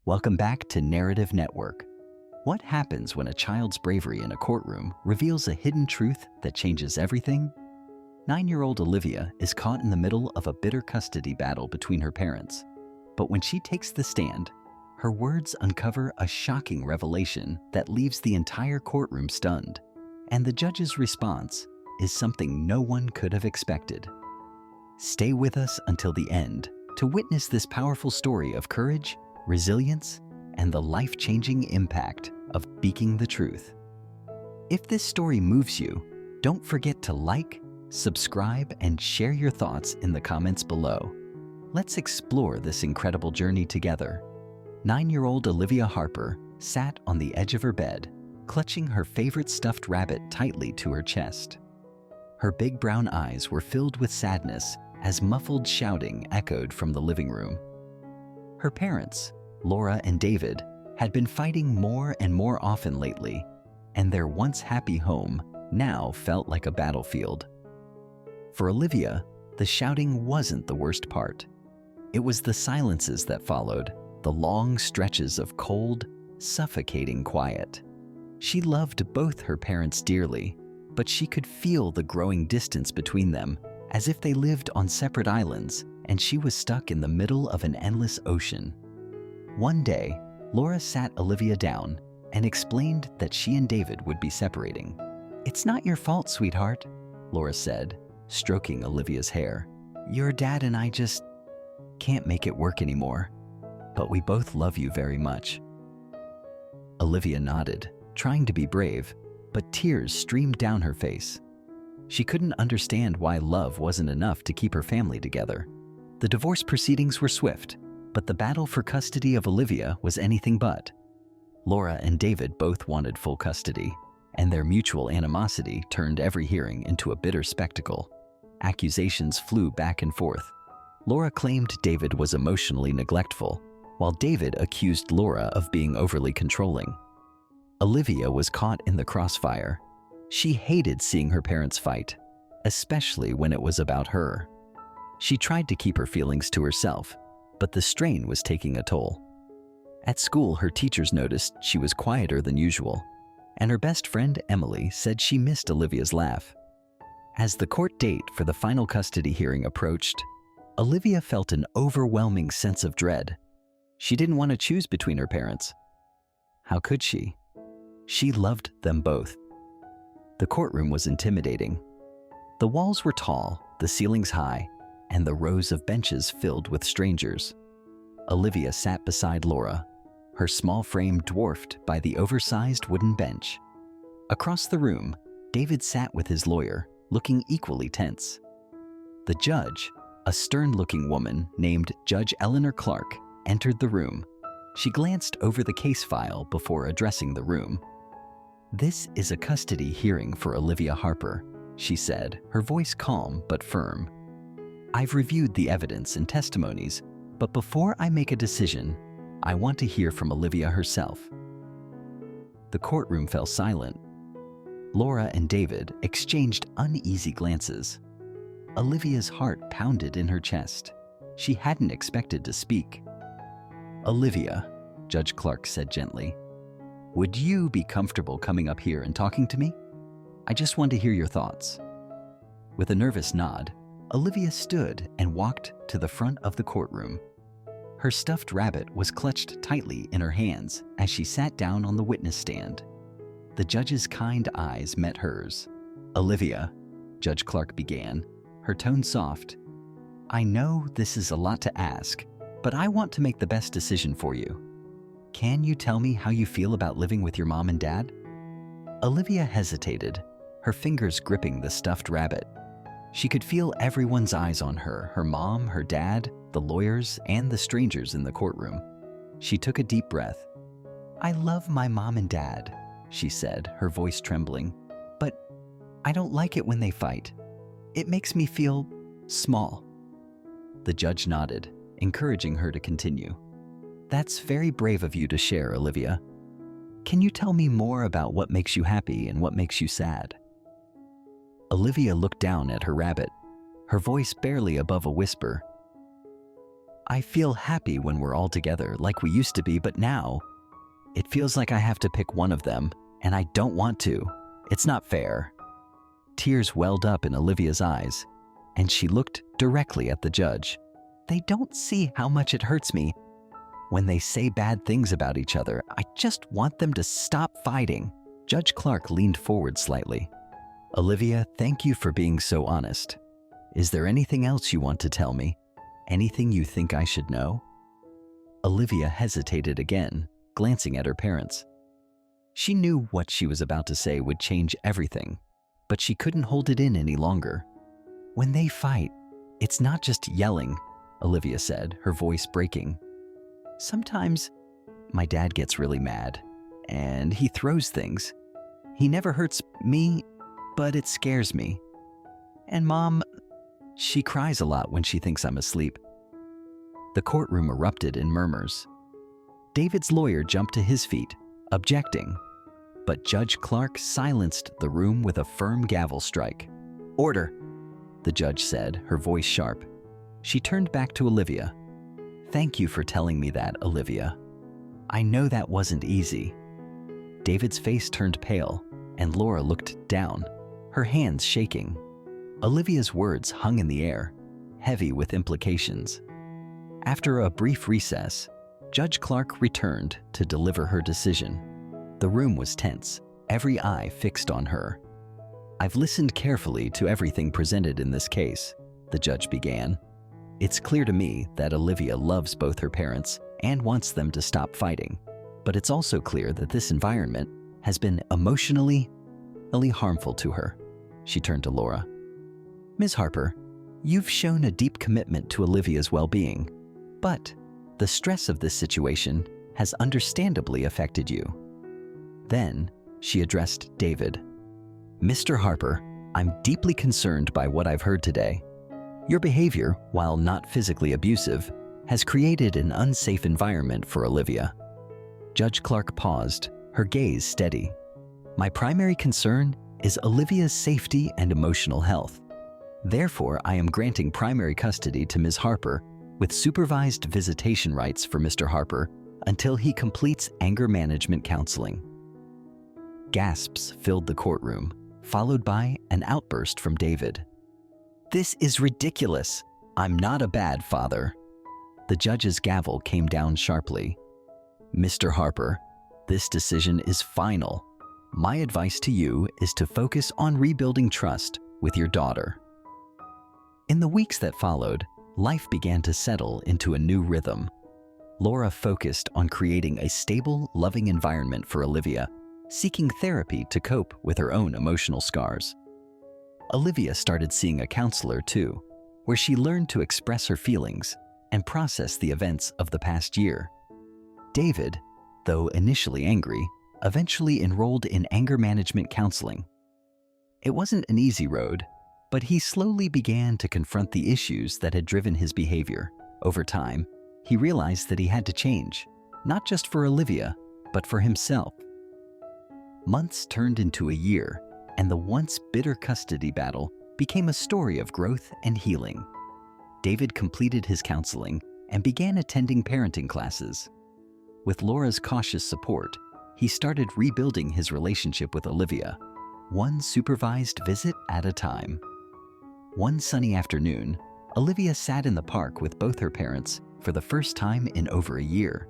Welcome back to Narrative Network. What happens when a child's bravery in a courtroom reveals a hidden truth that changes everything? 9-year-old Olivia is caught in the middle of a bitter custody battle between her parents. But when she takes the stand, her words uncover a shocking revelation that leaves the entire courtroom stunned. And the judge's response is something no one could have expected. Stay with us until the end to witness this powerful story of courage, resilience, and the life-changing impact of speaking the truth. If this story moves you, don't forget to like, subscribe, and share your thoughts in the comments below. Let's explore this incredible journey together. 9-year-old Olivia Harper sat on the edge of her bed, clutching her favorite stuffed rabbit tightly to her chest. Her big brown eyes were filled with sadness as muffled shouting echoed from the living room. Her parents, Laura and David, had been fighting more and more often lately, and their once happy home now felt like a battlefield. For Olivia, the shouting wasn't the worst part. It was the silences that followed, the long stretches of cold, suffocating quiet. She loved both her parents dearly, but she could feel the growing distance between them, as if they lived on separate islands and she was stuck in the middle of an endless ocean. One day, Laura sat Olivia down and explained that she and David would be separating. "It's not your fault, sweetheart," Laura said, stroking Olivia's hair. "Your dad and I just can't make it work anymore, but we both love you very much." Olivia nodded, trying to be brave, but tears streamed down her face. She couldn't understand why love wasn't enough to keep her family together. The divorce proceedings were swift, but the battle for custody of Olivia was anything but. Laura and David both wanted full custody, and their mutual animosity turned every hearing into a bitter spectacle. Accusations flew back and forth. Laura claimed David was emotionally neglectful, while David accused Laura of being overly controlling. Olivia was caught in the crossfire. She hated seeing her parents fight, especially when it was about her. She tried to keep her feelings to herself, but the strain was taking a toll. At school, her teachers noticed she was quieter than usual, and her best friend Emily said she missed Olivia's laugh. As the court date for the final custody hearing approached, Olivia felt an overwhelming sense of dread. She didn't want to choose between her parents. How could she? She loved them both. The courtroom was intimidating. The walls were tall, the ceilings high, and the rows of benches filled with strangers. Olivia sat beside Laura, her small frame dwarfed by the oversized wooden bench. Across the room, David sat with his lawyer, looking equally tense. The judge, a stern-looking woman named Judge Eleanor Clark, entered the room. She glanced over the case file before addressing the room. "This is a custody hearing for Olivia Harper," she said, her voice calm but firm. "I've reviewed the evidence and testimonies, but before I make a decision, I want to hear from Olivia herself." The courtroom fell silent. Laura and David exchanged uneasy glances. Olivia's heart pounded in her chest. She hadn't expected to speak. "Olivia," Judge Clark said gently, "would you be comfortable coming up here and talking to me? I just want to hear your thoughts." With a nervous nod, Olivia stood and walked to the front of the courtroom. Her stuffed rabbit was clutched tightly in her hands as she sat down on the witness stand. The judge's kind eyes met hers. "Olivia," Judge Clark began, her tone soft, "I know this is a lot to ask, but I want to make the best decision for you. Can you tell me how you feel about living with your mom and dad?" Olivia hesitated, her fingers gripping the stuffed rabbit. She could feel everyone's eyes on her, her mom, her dad, the lawyers, and the strangers in the courtroom. She took a deep breath. "I love my mom and dad," she said, her voice trembling, "but I don't like it when they fight. It makes me feel small." The judge nodded, encouraging her to continue. "That's very brave of you to share, Olivia. Can you tell me more about what makes you happy and what makes you sad?" Olivia looked down at her rabbit, her voice barely above a whisper. I feel happy when we're all together like we used to be, but now it feels like I have to pick one of them, and I don't want to. It's not fair." Tears welled up in Olivia's eyes, and she looked directly at the judge. "They don't see how much it hurts me when they say bad things about each other. I just want them to stop fighting." Judge Clark leaned forward slightly. "Olivia, thank you for being so honest. Is there anything else you want to tell me? Anything you think I should know?" Olivia hesitated again, glancing at her parents. She knew what she was about to say would change everything, but she couldn't hold it in any longer. "When they fight, it's not just yelling," Olivia said, her voice breaking. "Sometimes my dad gets really mad, and he throws things. He never hurts me, but it scares me. And Mom, she cries a lot when she thinks I'm asleep." The courtroom erupted in murmurs. David's lawyer jumped to his feet, objecting, but Judge Clark silenced the room with a firm gavel strike. "Order," the judge said, her voice sharp. She turned back to Olivia. "Thank you for telling me that, Olivia. I know that wasn't easy." David's face turned pale, and Laura looked down, her hands shaking. Olivia's words hung in the air, heavy with implications. After a brief recess, Judge Clark returned to deliver her decision. The room was tense, every eye fixed on her. "I've listened carefully to everything presented in this case," the judge began. "It's clear to me that Olivia loves both her parents and wants them to stop fighting. But it's also clear that this environment has been emotionally harmful to her." She turned to Laura. "Ms. Harper, you've shown a deep commitment to Olivia's well-being, but the stress of this situation has understandably affected you." Then she addressed David. "Mr. Harper, I'm deeply concerned by what I've heard today. Your behavior, while not physically abusive, has created an unsafe environment for Olivia." Judge Clark paused, her gaze steady. "My primary concern is Olivia's safety and emotional health. Therefore, I am granting primary custody to Ms. Harper with supervised visitation rights for Mr. Harper until he completes anger management counseling." Gasps filled the courtroom, followed by an outburst from David. "This is ridiculous. I'm not a bad father." The judge's gavel came down sharply. "Mr. Harper, this decision is final. My advice to you is to focus on rebuilding trust with your daughter." In the weeks that followed, life began to settle into a new rhythm. Laura focused on creating a stable, loving environment for Olivia, seeking therapy to cope with her own emotional scars. Olivia started seeing a counselor too, where she learned to express her feelings and process the events of the past year. David, though initially angry, eventually enrolled in anger management counseling. It wasn't an easy road, but he slowly began to confront the issues that had driven his behavior. Over time, he realized that he had to change, not just for Olivia, but for himself. Months turned into a year, and the once bitter custody battle became a story of growth and healing. David completed his counseling and began attending parenting classes. With Laura's cautious support, he started rebuilding his relationship with Olivia, one supervised visit at a time. One sunny afternoon, Olivia sat in the park with both her parents for the first time in over a year.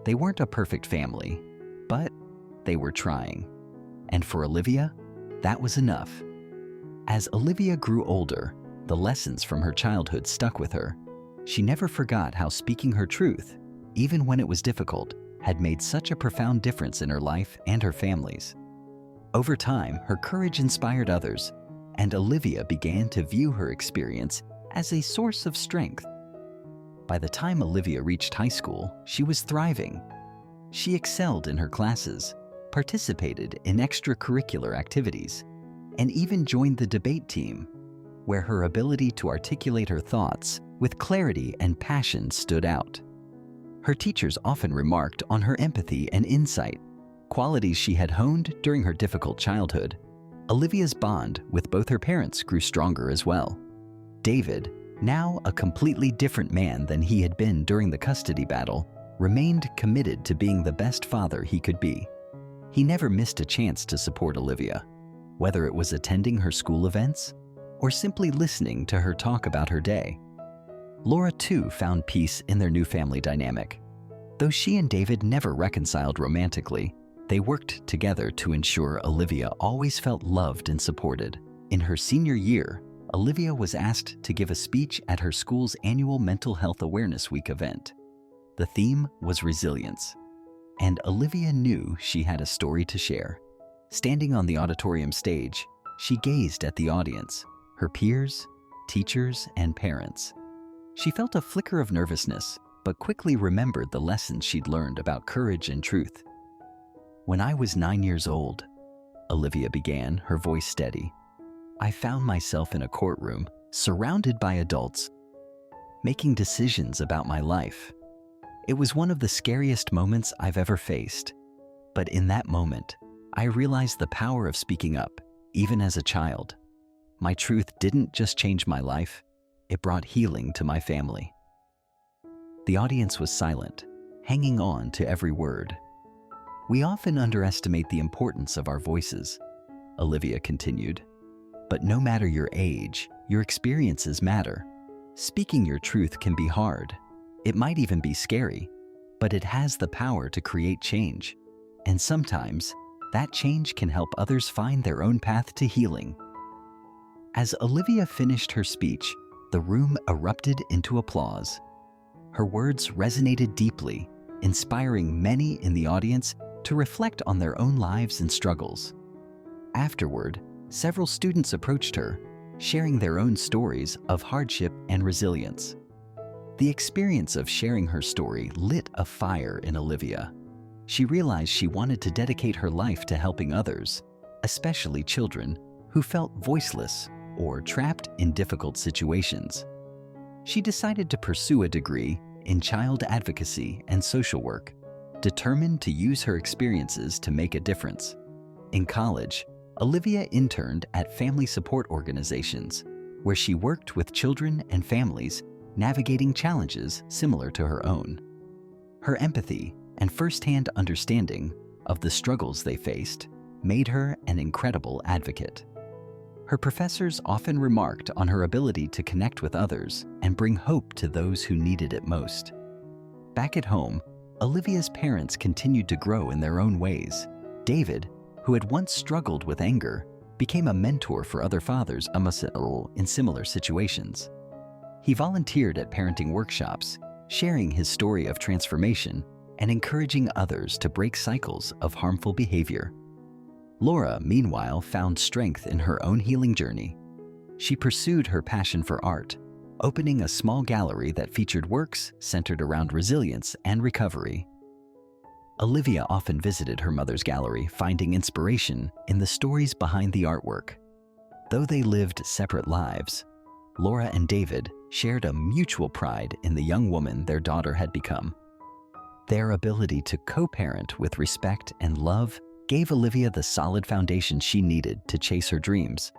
They weren't a perfect family, but they were trying. And for Olivia, that was enough. As Olivia grew older, the lessons from her childhood stuck with her. She never forgot how speaking her truth, even when it was difficult, had made such a profound difference in her life and her family's. Over time, her courage inspired others, and Olivia began to view her experience as a source of strength. By the time Olivia reached high school, she was thriving. She excelled in her classes, participated in extracurricular activities, and even joined the debate team, where her ability to articulate her thoughts with clarity and passion stood out. Her teachers often remarked on her empathy and insight, qualities she had honed during her difficult childhood. Olivia's bond with both her parents grew stronger as well. David, now a completely different man than he had been during the custody battle, remained committed to being the best father he could be. He never missed a chance to support Olivia, whether it was attending her school events or simply listening to her talk about her day. Laura, too, found peace in their new family dynamic. Though she and David never reconciled romantically, they worked together to ensure Olivia always felt loved and supported. In her senior year, Olivia was asked to give a speech at her school's annual Mental Health Awareness Week event. The theme was resilience, and Olivia knew she had a story to share. Standing on the auditorium stage, she gazed at the audience, her peers, teachers, and parents. She felt a flicker of nervousness, but quickly remembered the lessons she'd learned about courage and truth. "When I was 9 years old," Olivia began, her voice steady, "I found myself in a courtroom, surrounded by adults, making decisions about my life. It was one of the scariest moments I've ever faced. But in that moment, I realized the power of speaking up, even as a child. My truth didn't just change my life, it brought healing to my family." The audience was silent, hanging on to every word. "We often underestimate the importance of our voices," Olivia continued. "But no matter your age, your experiences matter. Speaking your truth can be hard. It might even be scary, but it has the power to create change. And sometimes, that change can help others find their own path to healing." As Olivia finished her speech, the room erupted into applause. Her words resonated deeply, inspiring many in the audience to reflect on their own lives and struggles. Afterward, several students approached her, sharing their own stories of hardship and resilience. The experience of sharing her story lit a fire in Olivia. She realized she wanted to dedicate her life to helping others, especially children who felt voiceless or trapped in difficult situations. She decided to pursue a degree in child advocacy and social work, determined to use her experiences to make a difference. In college, Olivia interned at family support organizations, where she worked with children and families navigating challenges similar to her own. Her empathy and firsthand understanding of the struggles they faced made her an incredible advocate. Her professors often remarked on her ability to connect with others and bring hope to those who needed it most. Back at home, Olivia's parents continued to grow in their own ways. David, who had once struggled with anger, became a mentor for other fathers in similar situations. He volunteered at parenting workshops, sharing his story of transformation and encouraging others to break cycles of harmful behavior. Laura, meanwhile, found strength in her own healing journey. She pursued her passion for art, opening a small gallery that featured works centered around resilience and recovery. Olivia often visited her mother's gallery, finding inspiration in the stories behind the artwork. Though they lived separate lives, Laura and David shared a mutual pride in the young woman their daughter had become. Their ability to co-parent with respect and love gave Olivia the solid foundation she needed to chase her dreams.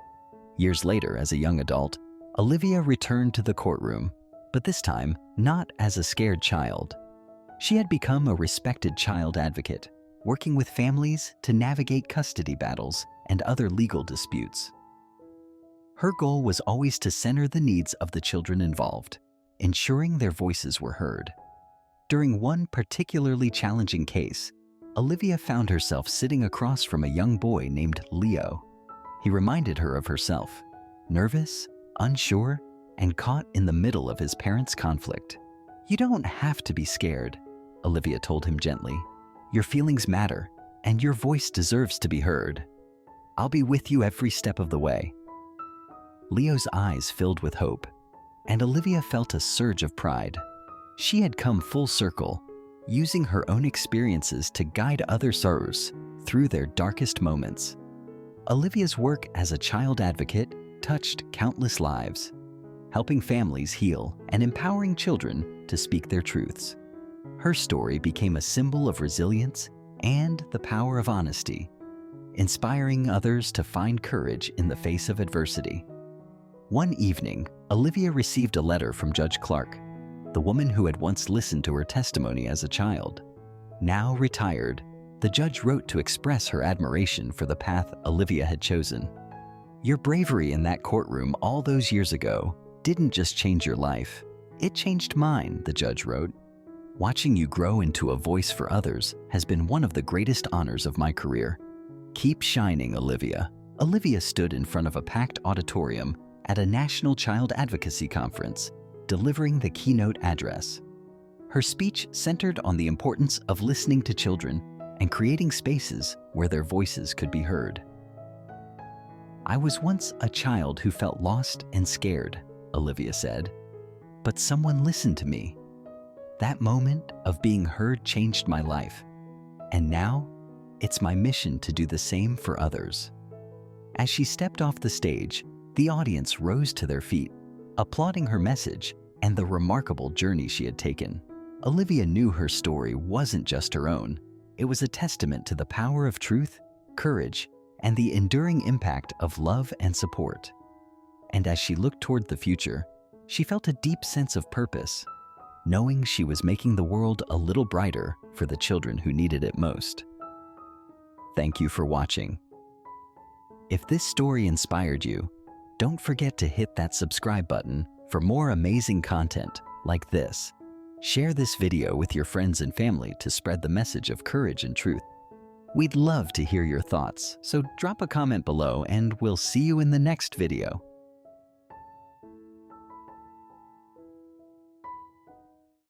Years later, as a young adult, Olivia returned to the courtroom, but this time not as a scared child. She had become a respected child advocate, working with families to navigate custody battles and other legal disputes. Her goal was always to center the needs of the children involved, ensuring their voices were heard. During one particularly challenging case, Olivia found herself sitting across from a young boy named Leo. He reminded her of herself, nervous, unsure, and caught in the middle of his parents' conflict. "You don't have to be scared," Olivia told him gently. "Your feelings matter, and your voice deserves to be heard. I'll be with you every step of the way." Leo's eyes filled with hope, and Olivia felt a surge of pride. She had come full circle, using her own experiences to guide other sorrows through their darkest moments. Olivia's work as a child advocate touched countless lives, helping families heal and empowering children to speak their truths. Her story became a symbol of resilience and the power of honesty, inspiring others to find courage in the face of adversity. One evening, Olivia received a letter from Judge Clark, the woman who had once listened to her testimony as a child. Now retired, the judge wrote to express her admiration for the path Olivia had chosen. Your bravery in that courtroom all those years ago didn't just change your life, it changed mine, the judge wrote. Watching you grow into a voice for others has been one of the greatest honors of my career. Keep shining, Olivia. Olivia stood in front of a packed auditorium at a national child advocacy conference, delivering the keynote address. Her speech centered on the importance of listening to children and creating spaces where their voices could be heard. I was once a child who felt lost and scared, Olivia said, but someone listened to me. That moment of being heard changed my life, and now it's my mission to do the same for others. As she stepped off the stage, the audience rose to their feet, applauding her message and the remarkable journey she had taken. Olivia knew her story wasn't just her own. It was a testament to the power of truth, courage, and the enduring impact of love and support. And as she looked toward the future, she felt a deep sense of purpose, knowing she was making the world a little brighter for the children who needed it most. Thank you for watching. If this story inspired you, don't forget to hit that subscribe button for more amazing content like this. Share this video with your friends and family to spread the message of courage and truth. We'd love to hear your thoughts, so drop a comment below and we'll see you in the next video.